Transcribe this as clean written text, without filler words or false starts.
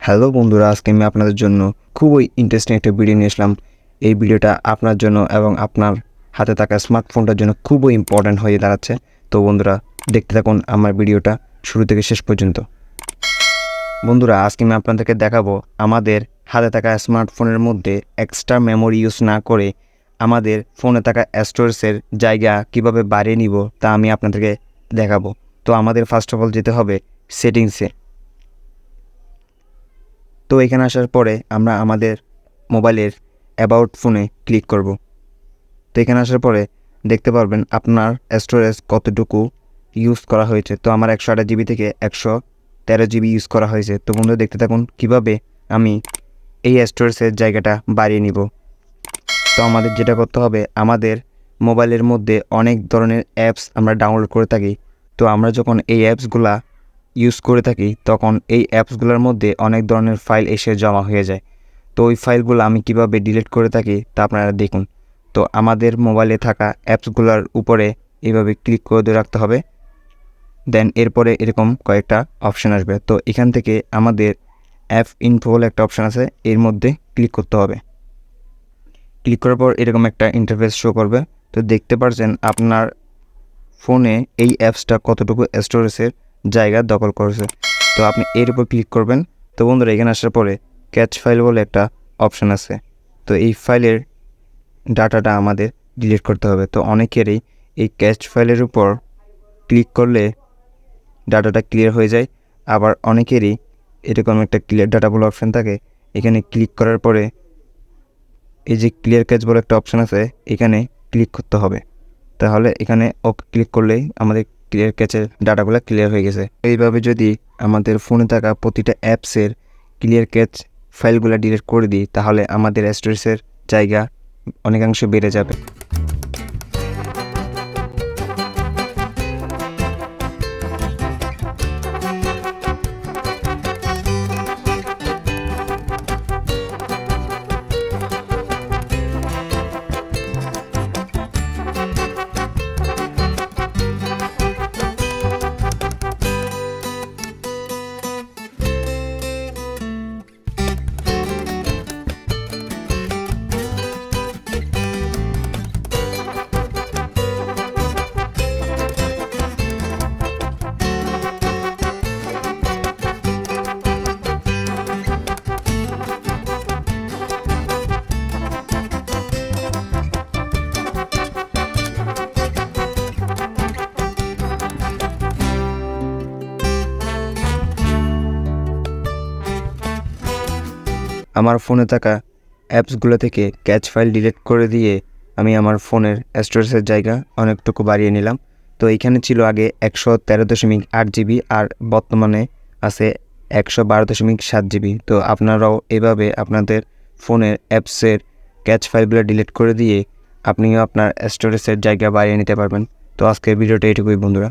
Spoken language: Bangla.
হ্যালো বন্ধুরা, আজকে আমি আপনাদের জন্য খুবই ইন্টারেস্টিং একটা ভিডিও নিয়ে আসলাম। এই ভিডিওটা আপনার জন্য এবং আপনার হাতে থাকা স্মার্টফোনটার জন্য খুবই ইম্পর্ট্যান্ট হয়ে দাঁড়াচ্ছে। তো বন্ধুরা, দেখতে থাকুন আমার ভিডিওটা শুরু থেকে শেষ পর্যন্ত। বন্ধুরা, আজকে আমি আপনাদেরকে দেখাবো আমাদের হাতে থাকা স্মার্টফোনের মধ্যে এক্সট্রা মেমোরি ইউজ না করে আমাদের ফোনে থাকা স্টোরেজের জায়গা কিভাবে বাড়িয়ে নিব তা আমি আপনাদেরকে দেখাবো। তো আমাদের ফার্স্ট অফ অল যেতে হবে সেটিংসে। তো এখানে আসার পরে আমরা আমাদের মোবাইলের অ্যাবাউট ফোনে ক্লিক করব। তো এখানে আসার পরে দেখতে পারবেন আপনার স্টোরেজ কতটুকু ইউজ করা হয়েছে। তো আমার 128 জিবি থেকে 113 জিবি ইউজ করা হয়েছে। তো বন্ধুরা, দেখতে থাকুন কিভাবে আমি এই স্টোরেজের জায়গাটা বাড়িয়ে নিব। তো আমাদের যেটা করতে হবে, আমাদের মোবাইলের মধ্যে অনেক ধরনের অ্যাপস আমরা ডাউনলোড করে থাকি। তো আমরা যখন এই অ্যাপসগুলা ইউজ করে থাকি তখন এই অ্যাপসগুলোর মধ্যে অনেক ধরনের ফাইল এসে জমা হয়ে যায়। তো ওই ফাইলগুলো আমি কিভাবে ডিলিট করে থাকি তা আপনারা দেখুন। তো আমাদের মোবাইলে থাকা অ্যাপসগুলোর উপরে এইভাবে ক্লিক করে দিয়ে রাখতে হবে। দেন এরপরে এরকম কয়েকটা অপশান আসবে। তো এখান থেকে আমাদের অ্যাপ ইনফো বলে একটা অপশান আছে, এর মধ্যে ক্লিক করতে হবে। ক্লিক করার পর এরকম একটা ইন্টারফেস শো করবে। তো দেখতে পাচ্ছেন আপনার ফোনে এই অ্যাপসটা কতটুকু স্টোরেজের জায়গা দখল করেছে। তো আপনি এর উপর ক্লিক করবেন। তো বন্ধুরা, এখানে আসার পরে ক্যাচ ফাইল বলে একটা অপশান আছে। তো এই ফাইলের ডাটাটা আমাদের ডিলিট করতে হবে। তো অনেকেরই এই ক্যাচ ফাইলের উপর ক্লিক করলে ডাটাটা ক্লিয়ার হয়ে যায়, আবার অনেকেরই এরকম একটা ক্লিয়ার ডাটা বলে অপশান থাকে। এখানে ক্লিক করার পরে এই যে ক্লিয়ার ক্যাচ বলে একটা অপশান আছে, এখানে ক্লিক করতে হবে। তাহলে এখানে ওকে ক্লিক করলেই আমাদের ক্লিয়ার ক্যাচের ডাটাগুলো ক্লিয়ার হয়ে গেছে। এইভাবে যদি আমাদের ফোনে থাকা প্রতিটা অ্যাপসের ক্লিয়ার ক্যাচ ফাইলগুলো ডিলিট করে দিই তাহলে আমাদের স্টোরেজের জায়গা অনেকাংশে বেড়ে যাবে। আমার ফোনে থাকা অ্যাপসগুলো থেকে ক্যাচ ফাইল ডিলিট করে দিয়ে আমি আমার ফোনের স্টোরেজের জায়গা অনেকটুকু বাড়িয়ে নিলাম। তো এইখানে ছিল আগে 113.8 জিবি আর বর্তমানে আছে 112.7 জিবি। তো আপনারাও এভাবে আপনাদের ফোনের অ্যাপসের ক্যাচ ফাইলগুলো ডিলিট করে দিয়ে আপনিও আপনার স্টোরেজের জায়গা বাড়িয়ে নিতে পারবেন। তো আজকের ভিডিওটা এটুকুই বন্ধুরা।